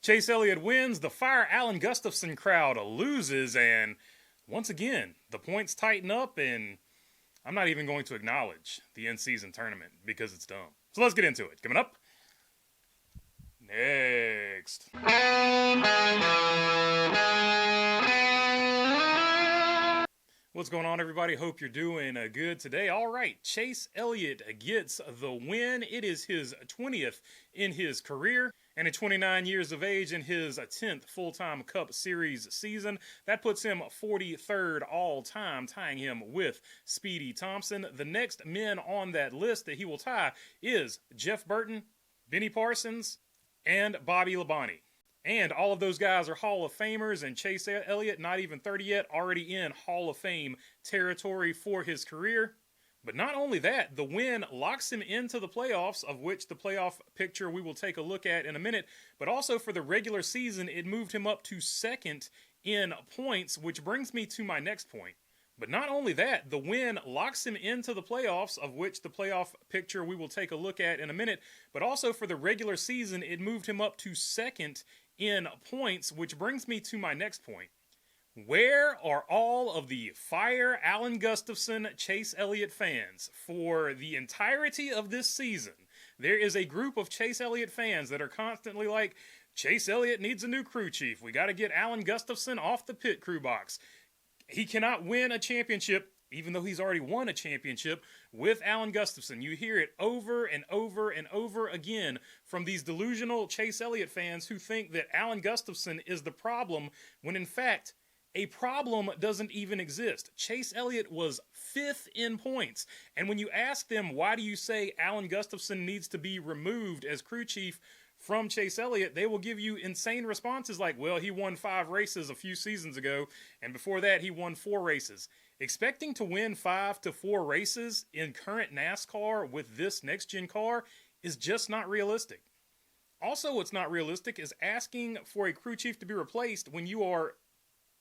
Chase Elliott wins, the Fire Alan Gustafson crowd loses, and once again, the points tighten up, and I'm not even going to acknowledge the in-season tournament because it's dumb. So let's get into it. Coming up next. What's going on, everybody? Hope you're doing good today. All right, Chase Elliott gets the win. It is his 20th in his career, and at 29 years of age in his 10th full-time Cup Series season. That puts him 43rd all-time, tying him with Speedy Thompson. The next men on that list that he will tie is Jeff Burton, Benny Parsons, and Bobby Labonte. And all of those guys are Hall of Famers, and Chase Elliott, not even 30 yet, already in Hall of Fame territory for his career. But not only that, the win locks him into the playoffs, of which the playoff picture we will take a look at in a minute, but also for the regular season, it moved him up to second in points, which brings me to my next point. But not only that, the win locks him into the playoffs, of which the playoff picture we will take a look at in a minute, but also for the regular season, it moved him up to second in points, which brings me to my next point. Where are all of the Fire Alan Gustafson Chase Elliott fans for the entirety of this season? There is a group of Chase Elliott fans that are constantly like, Chase Elliott needs a new crew chief. We got to get Alan Gustafson off the pit crew box. He cannot win a championship, even though he's already won a championship, with Alan Gustafson. You hear it over and over and over again from these delusional Chase Elliott fans who think that Alan Gustafson is the problem, when in fact, a problem doesn't even exist. Chase Elliott was 5th in points, and when you ask them, why do you say Alan Gustafson needs to be removed as crew chief from Chase Elliott, they will give you insane responses like, well, he won 5 races a few seasons ago, and before that, he won 4 races. Expecting to win 5 to 4 races in current NASCAR with this next-gen car is just not realistic. Also, what's not realistic is asking for a crew chief to be replaced when you are,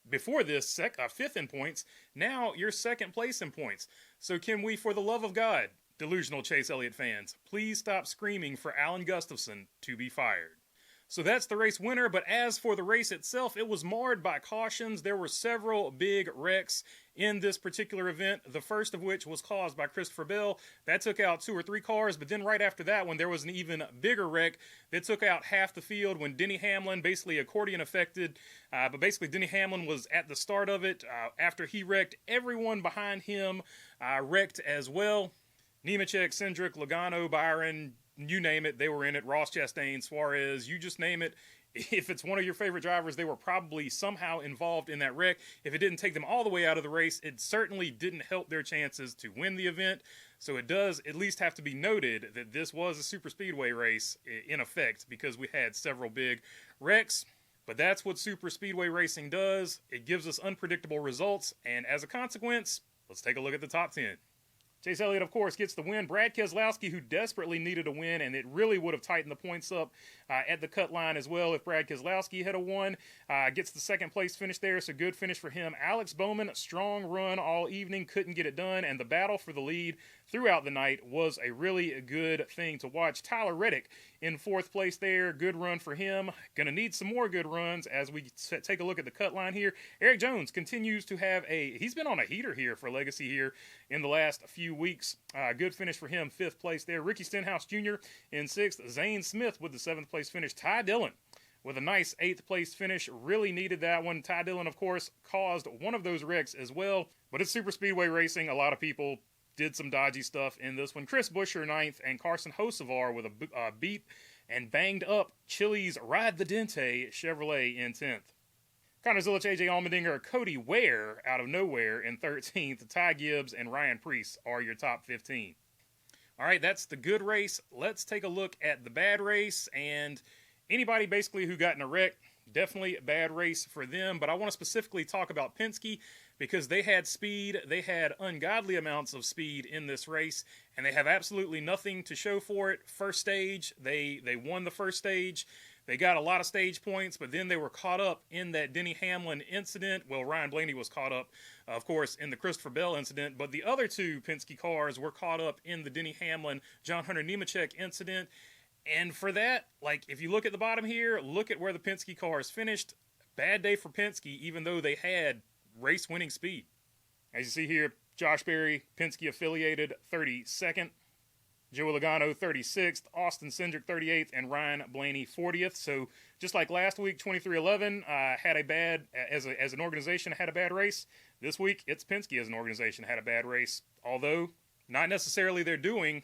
before this, 5th in points. Now you're 2nd place in points. So can we, for the love of God, delusional Chase Elliott fans, please stop screaming for Alan Gustafson to be fired. So that's the race winner, but as for the race itself, it was marred by cautions. There were several big wrecks in this particular event, the first of which was caused by Christopher Bell. That took out 2 or 3 cars, but then right after that one, there was an even bigger wreck that took out half the field when Denny Hamlin, basically accordion affected, but basically Denny Hamlin was at the start of it. After he wrecked, everyone behind him wrecked as well. Nemechek, Cindric, Logano, Byron, you name it, they were in it. Ross Chastain, Suarez, you just name it. If it's one of your favorite drivers, they were probably somehow involved in that wreck. If it didn't take them all the way out of the race, it certainly didn't help their chances to win the event. So it does at least have to be noted that this was a super speedway race in effect, because we had several big wrecks. But that's what super speedway racing does. It gives us unpredictable results, and as a consequence, let's take a look at the top 10. Chase Elliott, of course, gets the win. Brad Keselowski, who desperately needed a win, and it really would have tightened the points up at the cut line as well if Brad Keselowski had won. Gets the 2nd place finish there, so good finish for him. Alex Bowman, strong run all evening, couldn't get it done, and the battle for the lead throughout the night was a really good thing to watch. Tyler Reddick in 4th place there, good run for him. Gonna need some more good runs as we take a look at the cut line here. Eric Jones continues to have he's been on a heater here for Legacy here in the last few weeks. Good finish for him, 5th place there. Ricky Stenhouse Jr. in 6th. Zane Smith with the 7th place finish. Ty Dillon with a nice 8th place finish. Really needed that one. Ty Dillon, of course, caused one of those wrecks as well. But it's super speedway racing. A lot of people did some dodgy stuff in this one. Chris Buescher 9th, and Carson Hocevar with a beat and banged up Chili's Ride the Dente Chevrolet in 10th. Connor Zilich, AJ Allmendinger, Cody Ware out of nowhere in 13th. Ty Gibbs and Ryan Preece are your top 15. All right, that's the good race. Let's take a look at the bad race, and anybody basically who got in a wreck, definitely a bad race for them. But I want to specifically talk about Penske, because they had speed. They had ungodly amounts of speed in this race, and they have absolutely nothing to show for it. First stage, they won the first stage. They got a lot of stage points, but then they were caught up in that Denny Hamlin incident. Well, Ryan Blaney was caught up, of course, in the Christopher Bell incident, but the other 2 Penske cars were caught up in the Denny Hamlin, John Hunter Nemechek incident. And for that, like, if you look at the bottom here, look at where the Penske cars finished. Bad day for Penske, even though they had race-winning speed. As you see here, Josh Berry, Penske affiliated, 32nd. Joey Logano, 36th. Austin Cindric, 38th. And Ryan Blaney, 40th. So just like last week, 2311 had a bad, as an organization, had a bad race. This week, it's Penske as an organization had a bad race. Although, not necessarily they're doing,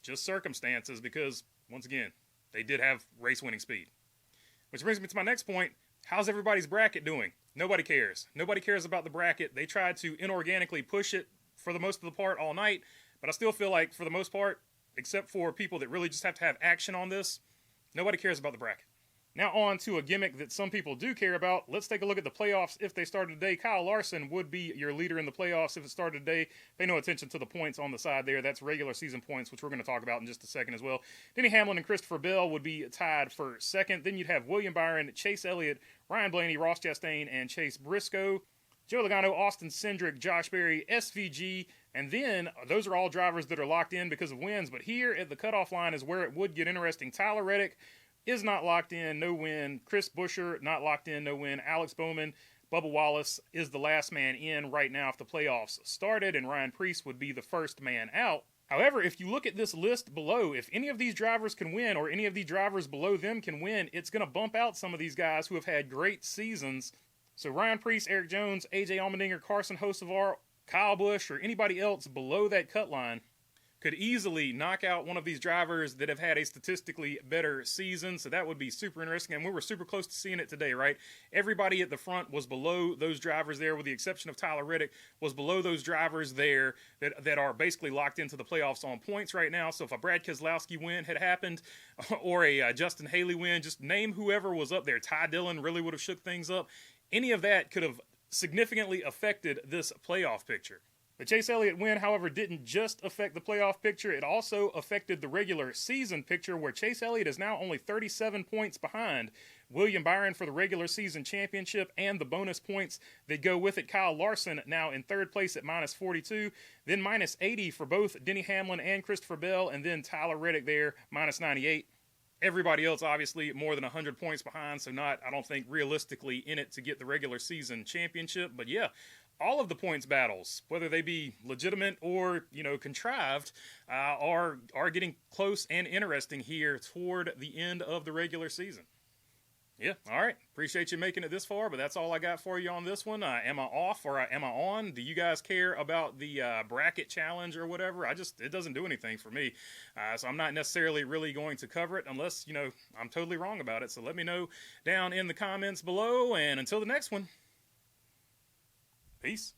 just circumstances, because, once again, they did have race-winning speed. Which brings me to my next point. How's everybody's bracket doing? Nobody cares. Nobody cares about the bracket. They tried to inorganically push it for the most of the part all night, but I still feel like, for the most part, except for people that really just have to have action on this, nobody cares about the bracket. Now on to a gimmick that some people do care about. Let's take a look at the playoffs if they started today. Kyle Larson would be your leader in the playoffs if it started today. Pay no attention to the points on the side there. That's regular season points, which we're going to talk about in just a second as well. Denny Hamlin and Christopher Bell would be tied for second. Then you'd have William Byron, Chase Elliott, Ryan Blaney, Ross Chastain, and Chase Briscoe. Joe Logano, Austin Cindric, Josh Berry, SVG, and then those are all drivers that are locked in because of wins. But here at the cutoff line is where it would get interesting. Tyler Reddick is not locked in, no win. Chris Buescher, not locked in, no win. Alex Bowman, Bubba Wallace is the last man in right now if the playoffs started, and Ryan Preece would be the first man out. However, if you look at this list below, if any of these drivers can win or any of the drivers below them can win, it's going to bump out some of these guys who have had great seasons. So Ryan Preece, Eric Jones, AJ Allmendinger, Carson Hocevar, Kyle Busch, or anybody else below that cut line could easily knock out one of these drivers that have had a statistically better season. So that would be super interesting. And we were super close to seeing it today, right? Everybody at the front was below those drivers there, with the exception of Tyler Reddick, was below those drivers there that are basically locked into the playoffs on points right now. So if a Brad Keselowski win had happened, or a Justin Haley win, just name whoever was up there. Ty Dillon really would have shook things up. Any of that could have significantly affected this playoff picture. The Chase Elliott win, however, didn't just affect the playoff picture. It also affected the regular season picture, where Chase Elliott is now only 37 points behind William Byron for the regular season championship and the bonus points that go with it. Kyle Larson now in third place at minus 42, then minus 80 for both Denny Hamlin and Christopher Bell, and then Tyler Reddick there, minus 98. Everybody else, obviously, more than 100 points behind, so not, I don't think, realistically in it to get the regular season championship. But yeah, all of the points battles, whether they be legitimate or, contrived, are getting close and interesting here toward the end of the regular season. Yeah, all right. Appreciate you making it this far, but that's all I got for you on this one. Am I off or am I on? Do you guys care about the bracket challenge or whatever? It doesn't do anything for me. So I'm not necessarily really going to cover it unless, I'm totally wrong about it. So let me know down in the comments below, and until the next one, peace.